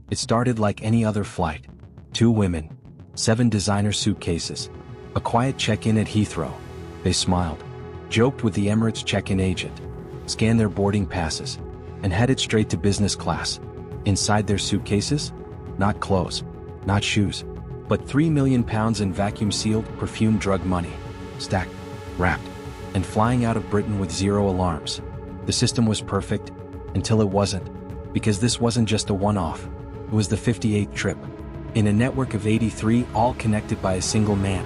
It started like any other flight. 2 women, 7 designer suitcases, a quiet check-in at Heathrow. They smiled, joked with the Emirates check-in agent, scanned their boarding passes, and headed straight to business class. Inside their suitcases? Not clothes, not shoes, but £3 million in vacuum-sealed, perfumed drug money, stacked, wrapped, and flying out of Britain with 0 alarms. The system was perfect, until it wasn't, because this wasn't just a one-off. It was the 58th trip, in a network of 83, all connected by a single man,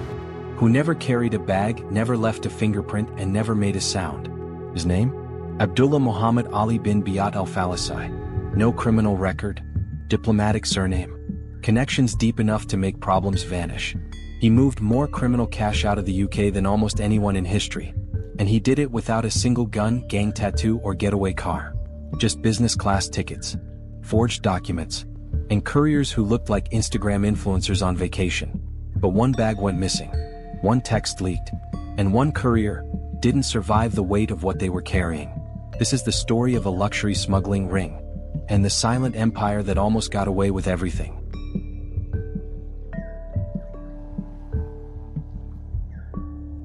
who never carried a bag, never left a fingerprint, and never made a sound. His name? Abdullah Muhammad Ali bin Biyat Alfalasi. No criminal record, diplomatic surname, connections deep enough to make problems vanish. He moved more criminal cash out of the UK than almost anyone in history, and he did it without a single gun, gang tattoo, or getaway car. Just business class tickets, forged documents, and couriers who looked like Instagram influencers on vacation. But one bag went missing, one text leaked, and one courier didn't survive the weight of what they were carrying. This is the story of a luxury smuggling ring, and the silent empire that almost got away with everything.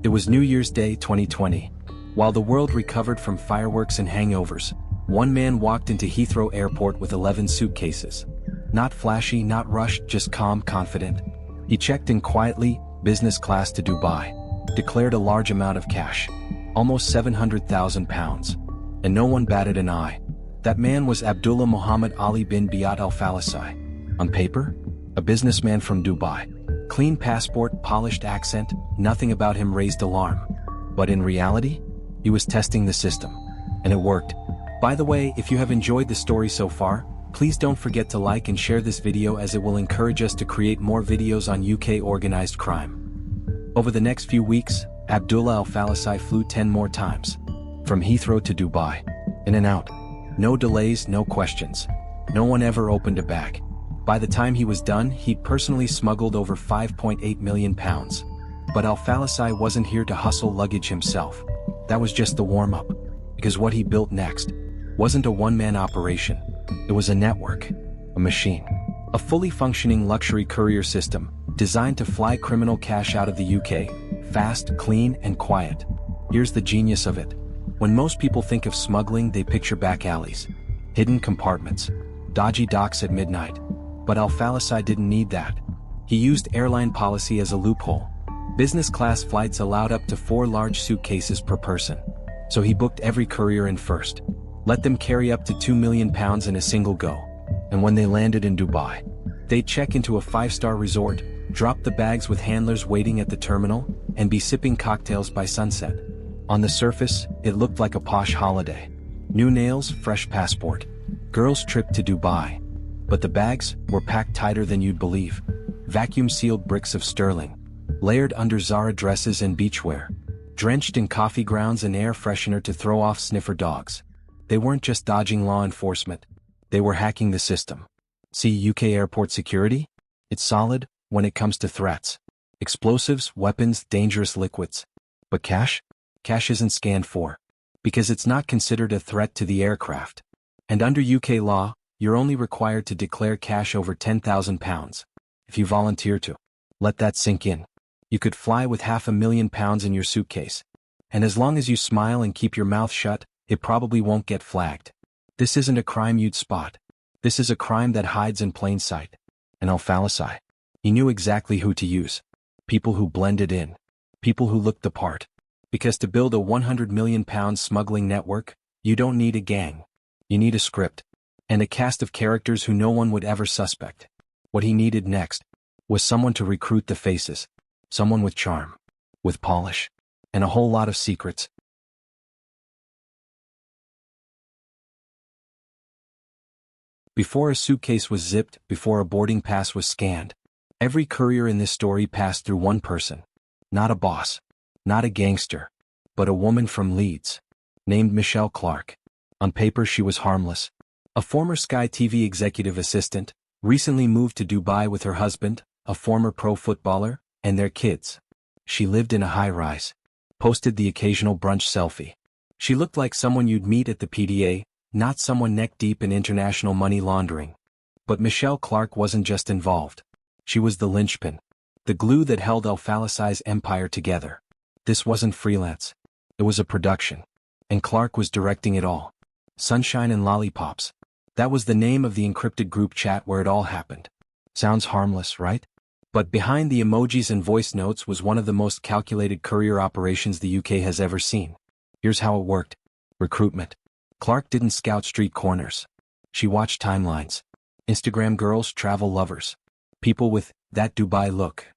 It was New Year's Day 2020. While the world recovered from fireworks and hangovers, one man walked into Heathrow Airport with 11 suitcases. Not flashy, not rushed, just calm, confident. He checked in quietly, business class to Dubai, declared a large amount of cash, almost £700,000, and no one batted an eye. That man was Abdullah Muhammad Ali bin Biyat Alfalasi. On paper, a businessman from Dubai. Clean passport, polished accent, nothing about him raised alarm. But in reality, he was testing the system, and it worked. By the way, if you have enjoyed the story so far, please don't forget to like and share this video, as it will encourage us to create more videos on UK organized crime. Over the next few weeks, Abdullah Alfalasi flew 10 more times. From Heathrow to Dubai. In and out. No delays, no questions. No one ever opened a bag. By the time he was done, he'd personally smuggled over £5.8 million. But Alfalasi wasn't here to hustle luggage himself. That was just the warm-up. Because what he built next wasn't a one-man operation. It was a network, a machine, a fully functioning luxury courier system designed to fly criminal cash out of the UK, fast, clean, and quiet. Here's the genius of it. When most people think of smuggling, they picture back alleys, hidden compartments, dodgy docks at midnight. But Alfalasi didn't need that. He used airline policy as a loophole. Business class flights allowed up to 4 large suitcases per person. So he booked every courier in first. Let them carry up to £2 million in a single go. And when they landed in Dubai, they'd check into a 5-star resort, drop the bags with handlers waiting at the terminal, and be sipping cocktails by sunset. On the surface, it looked like a posh holiday. New nails, fresh passport, girls' trip to Dubai. But the bags were packed tighter than you'd believe. Vacuum-sealed bricks of sterling, layered under Zara dresses and beachwear, drenched in coffee grounds and air freshener to throw off sniffer dogs. They weren't just dodging law enforcement, they were hacking the system. See UK airport security? It's solid when it comes to threats. Explosives, weapons, dangerous liquids. But cash? Cash isn't scanned for, because it's not considered a threat to the aircraft. And under UK law, you're only required to declare cash over £10,000. If you volunteer to. Let that sink in. You could fly with £500,000 in your suitcase. And as long as you smile and keep your mouth shut, it probably won't get flagged. This isn't a crime you'd spot. This is a crime that hides in plain sight. And Alfalasi, he knew exactly who to use. People who blended in. People who looked the part. Because to build a £100 million smuggling network, you don't need a gang. You need a script. And a cast of characters who no one would ever suspect. What he needed next was someone to recruit the faces. Someone with charm, with polish, and a whole lot of secrets. Before a suitcase was zipped, before a boarding pass was scanned, every courier in this story passed through one person. Not a boss, not a gangster, but a woman from Leeds, named Michelle Clark. On paper she was harmless. A former Sky TV executive assistant, recently moved to Dubai with her husband, a former pro footballer, and their kids. She lived in a high-rise, posted the occasional brunch selfie. She looked like someone you'd meet at the PDA, not someone neck-deep in international money laundering. But Michelle Clark wasn't just involved. She was the linchpin. The glue that held Alfalasi's empire together. This wasn't freelance. It was a production. And Clark was directing it all. Sunshine and Lollipops. That was the name of the encrypted group chat where it all happened. Sounds harmless, right? But behind the emojis and voice notes was one of the most calculated courier operations the UK has ever seen. Here's how it worked. Recruitment. Clark didn't scout street corners. She watched timelines. Instagram girls, travel lovers. People with that Dubai look.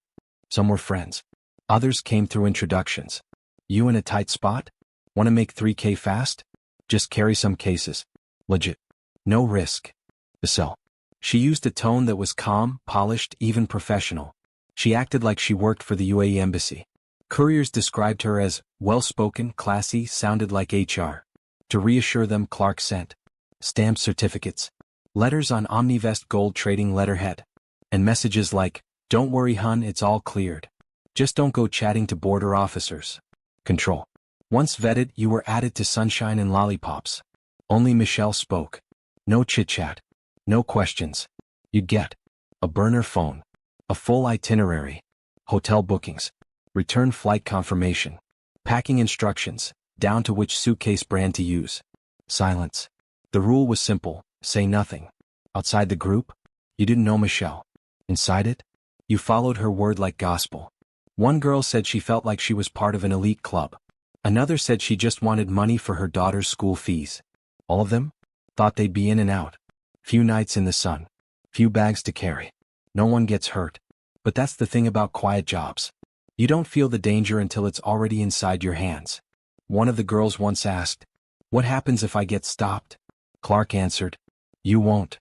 Some were friends. Others came through introductions. You in a tight spot? Want to make 3K fast? Just carry some cases. Legit. No risk. To sell. She used a tone that was calm, polished, even professional. She acted like she worked for the UAE embassy. Couriers described her as well-spoken, classy, sounded like HR. To reassure them, Clark sent stamped certificates, letters on Omnivest gold trading letterhead, and messages like, "Don't worry, hun, it's all cleared. Just don't go chatting to border officers." Control. Once vetted, you were added to Sunshine and Lollipops. Only Michelle spoke. No chit-chat. No questions. You'd get a burner phone, a full itinerary, hotel bookings, return flight confirmation, packing instructions, down to which suitcase brand to use. Silence. The rule was simple, say nothing. Outside the group, you didn't know Michelle. Inside it, you followed her word like gospel. One girl said she felt like she was part of an elite club. Another said she just wanted money for her daughter's school fees. All of them thought they'd be in and out. Few nights in the sun. Few bags to carry. No one gets hurt. But that's the thing about quiet jobs. You don't feel the danger until it's already inside your hands. One of the girls once asked, "What happens if I get stopped?" Clark answered, "You won't."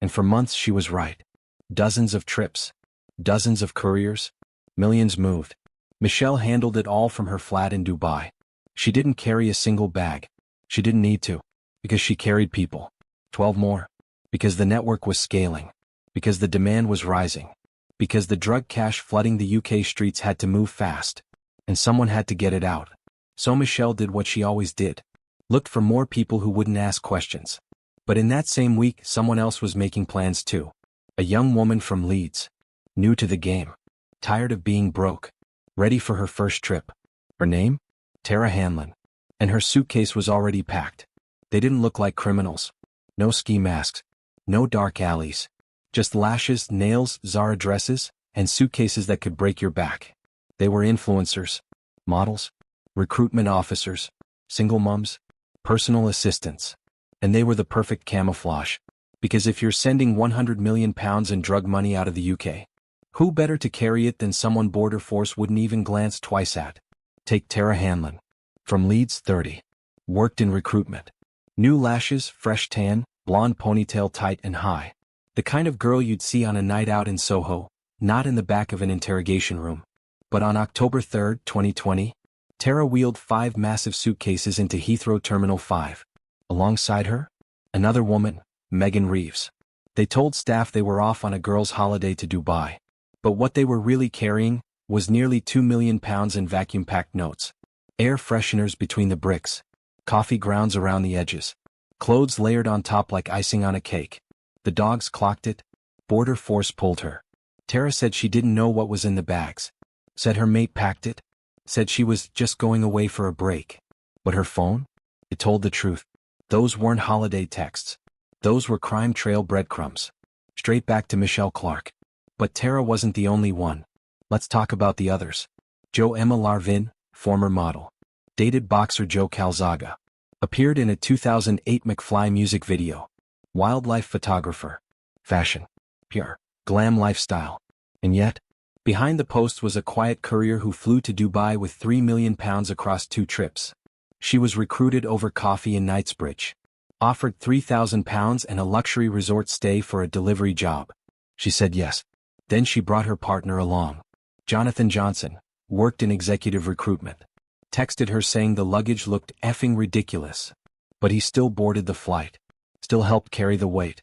And for months she was right. Dozens of trips. Dozens of couriers. Millions moved. Michelle handled it all from her flat in Dubai. She didn't carry a single bag. She didn't need to. Because she carried people. 12 more. Because the network was scaling. Because the demand was rising. Because the drug cash flooding the UK streets had to move fast. And someone had to get it out. So Michelle did what she always did. Looked for more people who wouldn't ask questions. But in that same week, someone else was making plans too. A young woman from Leeds. New to the game. Tired of being broke. Ready for her first trip. Her name? Tara Hanlon. And her suitcase was already packed. They didn't look like criminals. No ski masks. No dark alleys. Just lashes, nails, Zara dresses, and suitcases that could break your back. They were influencers. Models. Recruitment officers. Single mums. Personal assistants. And they were the perfect camouflage. Because if you're sending £100 million in drug money out of the UK, who better to carry it than someone Border Force wouldn't even glance twice at? Take Tara Hanlon. From Leeds, 30. Worked in recruitment. New lashes, fresh tan, blonde ponytail tight and high. The kind of girl you'd see on a night out in Soho, not in the back of an interrogation room. But on October 3, 2020, Tara wheeled 5 massive suitcases into Heathrow Terminal 5. Alongside her, another woman, Megan Reeves. They told staff they were off on a girls' holiday to Dubai. But what they were really carrying was nearly £2 million in vacuum-packed notes. Air fresheners between the bricks. Coffee grounds around the edges. Clothes layered on top like icing on a cake. The dogs clocked it. Border Force pulled her. Tara said she didn't know what was in the bags. Said her mate packed it. Said she was just going away for a break. But her phone? It told the truth. Those weren't holiday texts. Those were crime trail breadcrumbs. Straight back to Michelle Clark. But Tara wasn't the only one. Let's talk about the others. Jo Emma Larvin, former model. Dated boxer Joe Calzaghe. Appeared in a 2008 McFly music video. Wildlife photographer. Fashion. PR. Glam lifestyle. And yet, behind the posts was a quiet courier who flew to Dubai with £3 million across 2 trips. She was recruited over coffee in Knightsbridge. Offered £3,000 and a luxury resort stay for a delivery job. She said yes. Then she brought her partner along. Jonathan Johnson, worked in executive recruitment. Texted her saying the luggage looked effing ridiculous. But he still boarded the flight. Still helped carry the weight.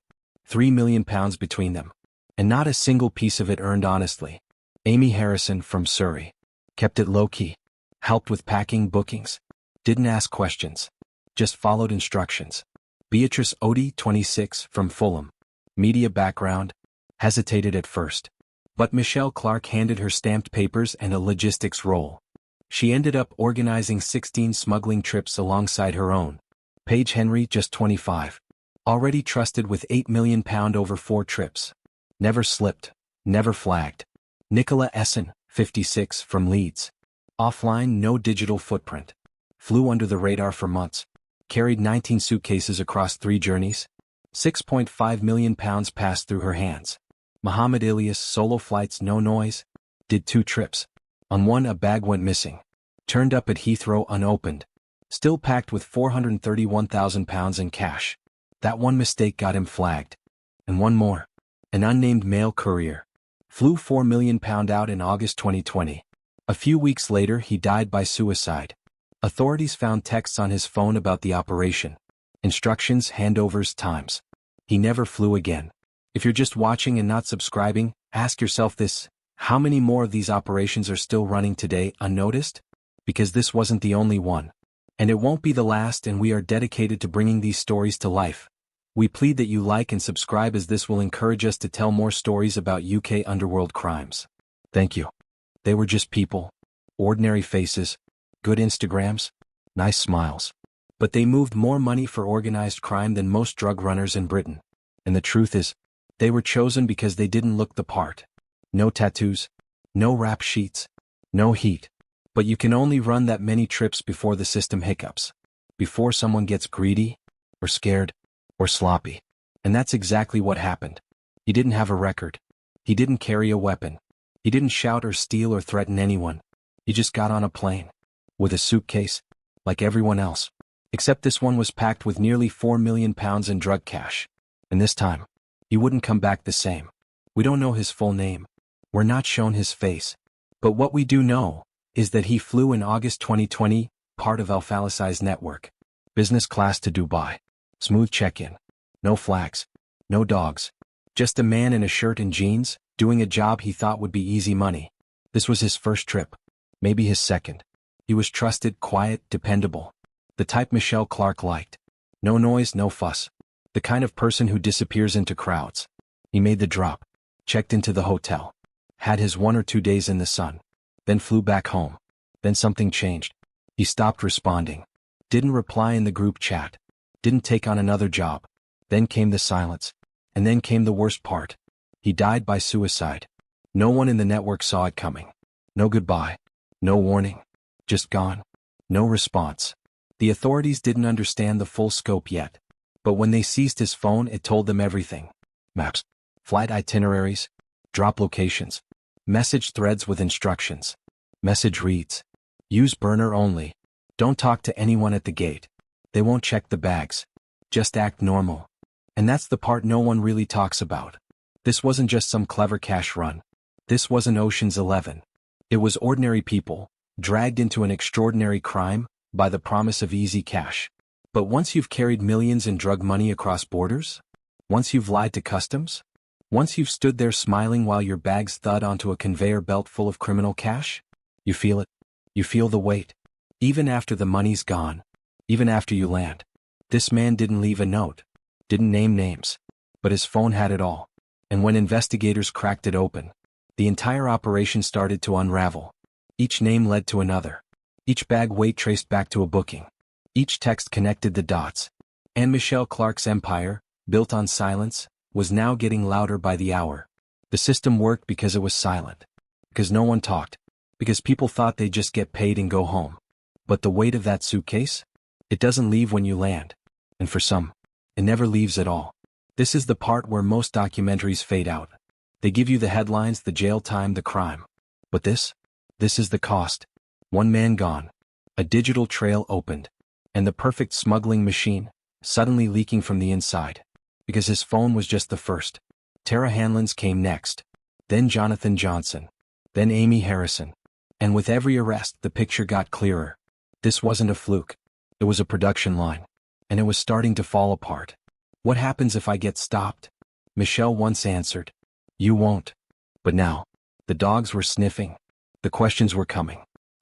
£3 million between them. And not a single piece of it earned honestly. Amy Harrison from Surrey. Kept it low-key. Helped with packing bookings. Didn't ask questions. Just followed instructions. Beatrice Odie, 26, from Fulham. Media background. Hesitated at first. But Michelle Clark handed her stamped papers and a logistics role. She ended up organizing 16 smuggling trips alongside her own. Paige Henry, just 25. Already trusted with £8 million over 4 trips. Never slipped. Never flagged. Nicola Essen, 56, from Leeds. Offline, no digital footprint. Flew under the radar for months. Carried 19 suitcases across 3 journeys. £6.5 million passed through her hands. Mohammed Ilyas, solo flights, no noise. Did 2 trips. On one, a bag went missing. Turned up at Heathrow unopened. Still packed with £431,000 in cash. That one mistake got him flagged. And one more. An unnamed mail courier. Flew £4 million out in August 2020. A few weeks later, he died by suicide. Authorities found texts on his phone about the operation. Instructions, handovers, times. He never flew again. If you're just watching and not subscribing, ask yourself this: how many more of these operations are still running today unnoticed? Because this wasn't the only one. And it won't be the last, and we are dedicated to bringing these stories to life. We plead that you like and subscribe, as this will encourage us to tell more stories about UK underworld crimes. Thank you. They were just people. Ordinary faces. Good Instagrams. Nice smiles. But they moved more money for organized crime than most drug runners in Britain. And the truth is, they were chosen because they didn't look the part. No tattoos. No rap sheets. No heat. But you can only run that many trips before the system hiccups. Before someone gets greedy, or scared, or sloppy. And that's exactly what happened. He didn't have a record. He didn't carry a weapon. He didn't shout or steal or threaten anyone. He just got on a plane. With a suitcase. Like everyone else. Except this one was packed with nearly £4 million in drug cash. And this time, he wouldn't come back the same. We don't know his full name. We're not shown his face. But what we do know is that he flew in August 2020, part of Alfalasi's network. Business class to Dubai. Smooth check-in. No flags. No dogs. Just a man in a shirt and jeans, doing a job he thought would be easy money. This was his first trip. Maybe his second. He was trusted, quiet, dependable. The type Michelle Clark liked. No noise, no fuss. The kind of person who disappears into crowds. He made the drop. Checked into the hotel. Had his 1 or 2 days in the sun. Then flew back home. Then something changed. He stopped responding. Didn't reply in the group chat. Didn't take on another job. Then came the silence. And then came the worst part. He died by suicide. No one in the network saw it coming. No goodbye. No warning. Just gone. No response. The authorities didn't understand the full scope yet. But when they seized his phone, it told them everything. Maps. Flight itineraries. Drop locations. Message threads with instructions. Message reads: use burner only. Don't talk to anyone at the gate. They won't check the bags. Just act normal. And that's the part no one really talks about. This wasn't just some clever cash run. This wasn't Ocean's 11. It was ordinary people, dragged into an extraordinary crime, by the promise of easy cash. But once you've carried millions in drug money across borders? Once you've lied to customs? Once you've stood there smiling while your bags thud onto a conveyor belt full of criminal cash? You feel it. You feel the weight. Even after the money's gone. Even after you land. This man didn't leave a note. Didn't name names. But his phone had it all. And when investigators cracked it open, the entire operation started to unravel. Each name led to another. Each bag weight traced back to a booking. Each text connected the dots. And Michelle Clark's empire, built on silence, was now getting louder by the hour. The system worked because it was silent. Because no one talked. Because people thought they'd just get paid and go home. But the weight of that suitcase? It doesn't leave when you land. And for some, it never leaves at all. This is the part where most documentaries fade out. They give you the headlines, the jail time, the crime. But this is the cost. One man gone. A digital trail opened. And the perfect smuggling machine, suddenly leaking from the inside. Because his phone was just the first. Tara Hanlon's came next. Then Jonathan Johnson. Then Amy Harrison. And with every arrest, the picture got clearer. This wasn't a fluke. It was a production line. And it was starting to fall apart. What happens if I get stopped? Michelle once answered. You won't. But now, the dogs were sniffing. The questions were coming.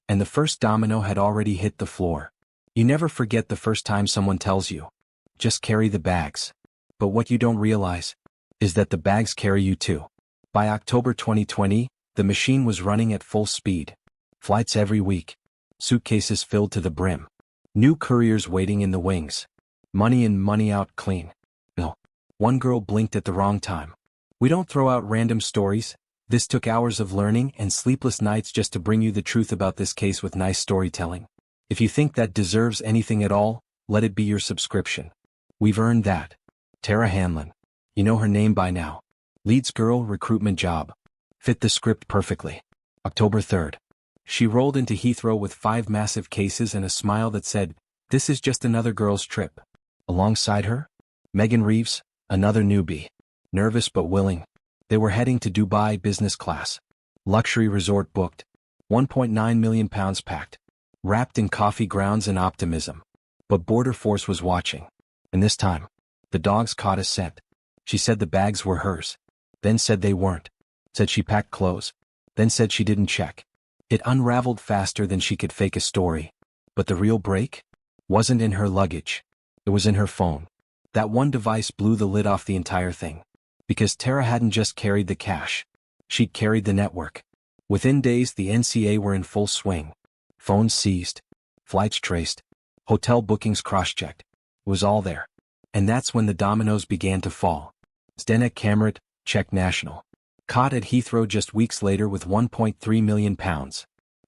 And the first domino had already hit the floor. You never forget the first time someone tells you, just carry the bags. But what you don't realize is that the bags carry you too. By October 2020, the machine was running at full speed. Flights every week. Suitcases filled to the brim. New couriers waiting in the wings. Money in, money out clean. No. One girl blinked at the wrong time. We don't throw out random stories. This took hours of learning and sleepless nights just to bring you the truth about this case with nice storytelling. If you think that deserves anything at all, let it be your subscription. We've earned that. Tara Hanlon. You know her name by now. Leeds girl, recruitment job. Fit the script perfectly. October 3rd. She rolled into Heathrow with 5 massive cases and a smile that said, "This is just another girl's trip." Alongside her? Megan Reeves, another newbie. Nervous but willing. They were heading to Dubai business class. Luxury resort booked. £1.9 million packed. Wrapped in coffee grounds and optimism. But Border Force was watching. And this time, the dogs caught a scent. She said the bags were hers. Then said they weren't. Said she packed clothes. Then said she didn't check. It unraveled faster than she could fake a story. But the real break? Wasn't in her luggage. It was in her phone. That one device blew the lid off the entire thing. Because Tara hadn't just carried the cash. She'd carried the network. Within days the NCA were in full swing. Phones seized. Flights traced. Hotel bookings cross-checked. It was all there. And that's when the dominoes began to fall. Zdenek Kamrat, Czech national. Caught at Heathrow just weeks later with £1.3 million.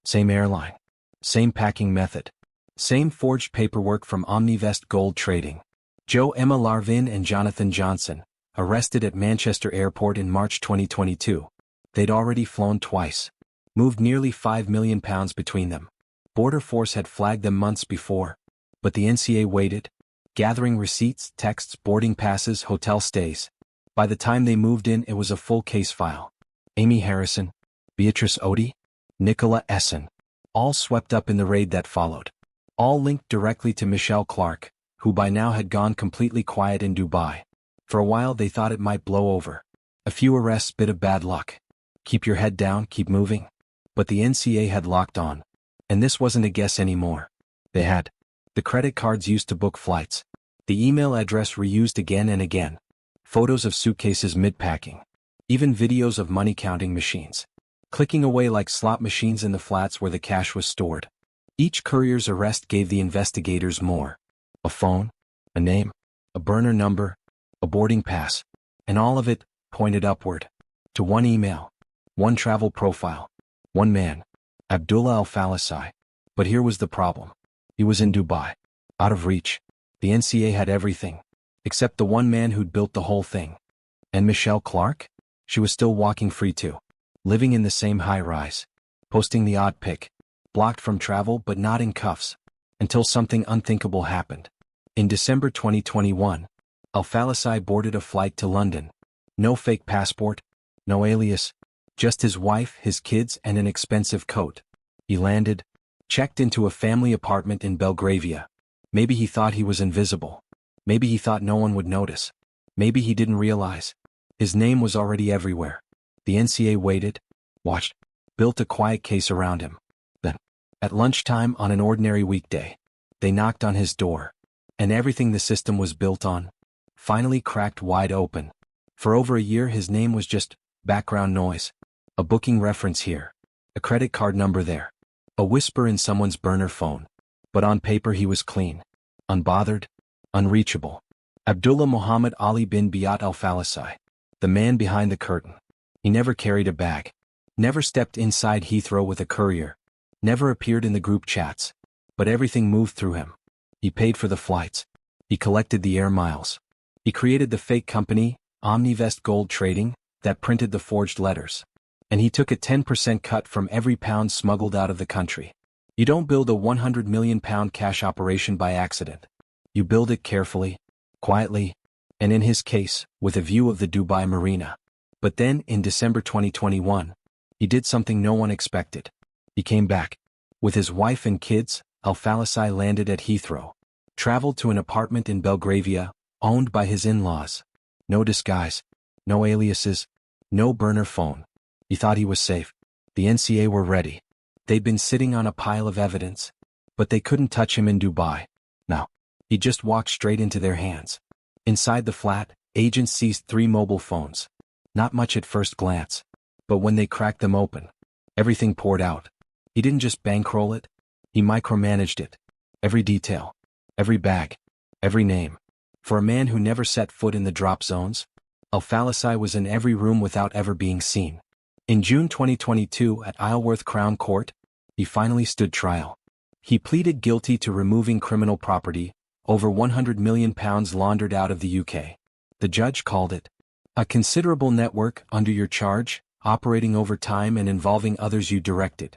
Same airline. Same packing method. Same forged paperwork from Omnivest Gold Trading. Joe Emma Larvin and Jonathan Johnson, arrested at Manchester Airport in March 2022. They'd already flown twice. Moved nearly £5 million between them. Border Force had flagged them months before. But the NCA waited, gathering receipts, texts, boarding passes, hotel stays. By the time they moved in, it was a full case file. Amy Harrison, Beatrice Odie, Nicola Essen, all swept up in the raid that followed. All linked directly to Michelle Clark, who by now had gone completely quiet in Dubai. For a while they thought it might blow over. A few arrests, bit of bad luck. Keep your head down, keep moving. But the NCA had locked on. And this wasn't a guess anymore. They had. The credit cards used to book flights. The email address reused again and again. Photos of suitcases mid-packing. Even videos of money-counting machines. Clicking away like slot machines in the flats where the cash was stored. Each courier's arrest gave the investigators more. A phone, a name, a burner number, a boarding pass. And all of it pointed upward. To one email. One travel profile. One man. Abdullah Alfalasi. But here was the problem. He was in Dubai. Out of reach. The NCA had everything. Except the one man who'd built the whole thing. And Michelle Clark? She was still walking free too. Living in the same high-rise. Posting the odd pic. Blocked from travel but not in cuffs. Until something unthinkable happened. In December 2021, Alfalasi boarded a flight to London. No fake passport. No alias. Just his wife, his kids, and an expensive coat. He landed. Checked into a family apartment in Belgravia. Maybe he thought he was invisible. Maybe he thought no one would notice. Maybe he didn't realize. His name was already everywhere. The NCA waited, watched, built a quiet case around him. Then, at lunchtime on an ordinary weekday, they knocked on his door. And everything the system was built on, finally cracked wide open. For over a year his name was just background noise. A booking reference here. A credit card number there. A whisper in someone's burner phone. But on paper he was clean. Unbothered. Unreachable. Abdullah Muhammad Ali bin Biat Alfalasi. The man behind the curtain. He never carried a bag. Never stepped inside Heathrow with a courier. Never appeared in the group chats. But everything moved through him. He paid for the flights. He collected the air miles. He created the fake company, Omnivest Gold Trading, that printed the forged letters. And he took a 10% cut from every pound smuggled out of the country. You don't build a £100 million cash operation by accident. You build it carefully, quietly, and in his case, with a view of the Dubai marina. But then, in December 2021, he did something no one expected. He came back. With his wife and kids, Alfalasi landed at Heathrow. Traveled to an apartment in Belgravia, owned by his in-laws. No disguise. No aliases. No burner phone. He thought he was safe. The NCA were ready. They'd been sitting on a pile of evidence. But they couldn't touch him in Dubai. No. He just walked straight into their hands. Inside the flat, Agents seized 3 mobile phones. Not much at first glance. But when they cracked them open, everything poured out. He didn't just bankroll it, he micromanaged it. Every detail, every bag, every name. For a man who never set foot in the drop zones, Alfalasi was in every room without ever being seen. In June 2022 at Isleworth Crown Court, he finally stood trial. He pleaded guilty to removing criminal property, over £100 million laundered out of the UK. The judge called it a considerable network under your charge, operating over time and involving others you directed.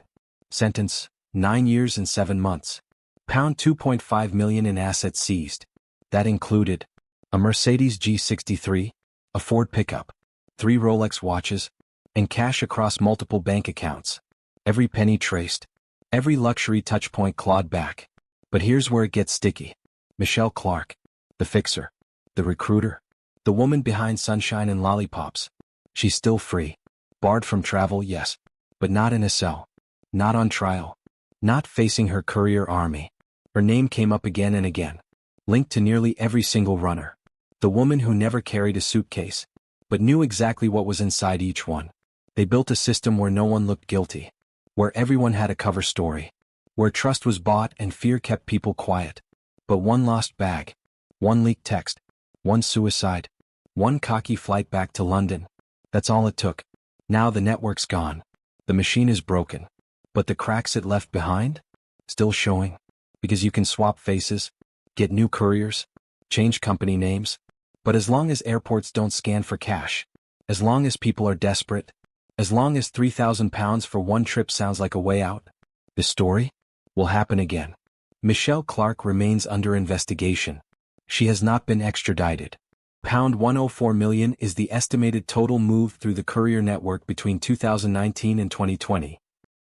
Sentence, 9 years and 7 months. £2.5 million in assets seized. That included a Mercedes G63, a Ford pickup, 3 Rolex watches, and cash across multiple bank accounts. Every penny traced, every luxury touchpoint clawed back. But here's where it gets sticky. Michelle Clark, the fixer, the recruiter, the woman behind Sunshine and Lollipops. She's still free. Barred from travel, yes, but not in a cell. Not on trial. Not facing her courier army. Her name came up again and again, linked to nearly every single runner. The woman who never carried a suitcase, but knew exactly what was inside each one. They built a system where no one looked guilty, where everyone had a cover story, where trust was bought and fear kept people quiet. But one lost bag, one leaked text, one suicide, one cocky flight back to London. That's all it took. Now the network's gone. The machine is broken. But the cracks it left behind? Still showing. Because you can swap faces, get new couriers, change company names. But as long as airports don't scan for cash, as long as people are desperate, as long as £3,000 for one trip sounds like a way out, this story will happen again. Michelle Clark remains under investigation. She has not been extradited. £104 million is the estimated total moved through the courier network between 2019 and 2020.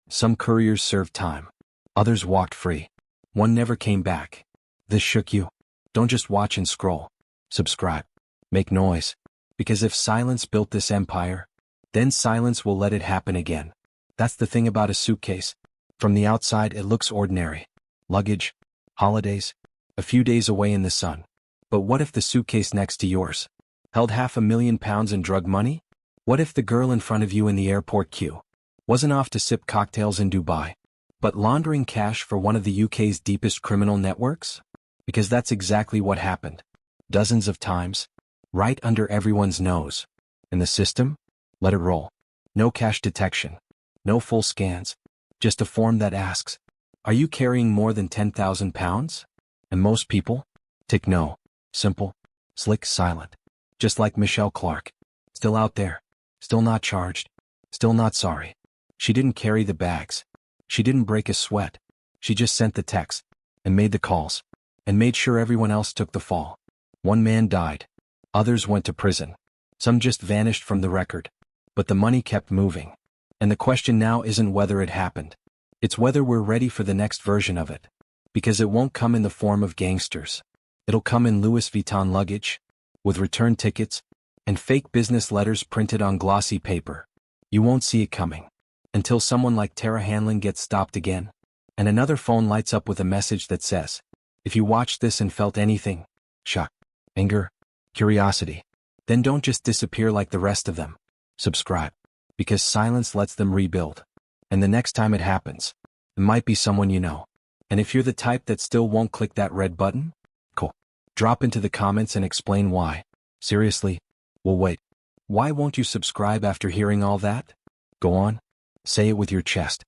Some couriers served time. Others walked free. One never came back. This shook you? Don't just watch and scroll. Subscribe. Make noise. Because if silence built this empire, then silence will let it happen again. That's the thing about a suitcase. From the outside it looks ordinary. Luggage, holidays, a few days away in the sun. But what if the suitcase next to yours held £500,000 in drug money? What if the girl in front of you in the airport queue wasn't off to sip cocktails in Dubai, but laundering cash for one of the UK's deepest criminal networks? Because that's exactly what happened. Dozens of times, right under everyone's nose. And the system? Let it roll. No cash detection. No full scans. Just a form that asks, are you carrying more than £10,000? And most people tick no. Simple, slick, silent. Just like Michelle Clark. Still out there. Still not charged. Still not sorry. She didn't carry the bags. She didn't break a sweat. She just sent the text, and made the calls, and made sure everyone else took the fall. One man died. Others went to prison. Some just vanished from the record. But the money kept moving. And the question now isn't whether it happened. It's whether we're ready for the next version of it. Because it won't come in the form of gangsters. It'll come in Louis Vuitton luggage, with return tickets, and fake business letters printed on glossy paper. You won't see it coming. Until someone like Tara Hanlon gets stopped again, and another phone lights up with a message that says, if you watched this and felt anything, shock, anger, curiosity, then don't just disappear like the rest of them. Subscribe. Because silence lets them rebuild. And the next time it happens, it might be someone you know. And if you're the type that still won't click that red button, cool. Drop into the comments and explain why. Seriously, we'll wait. Why won't you subscribe after hearing all that? Go on. Say it with your chest.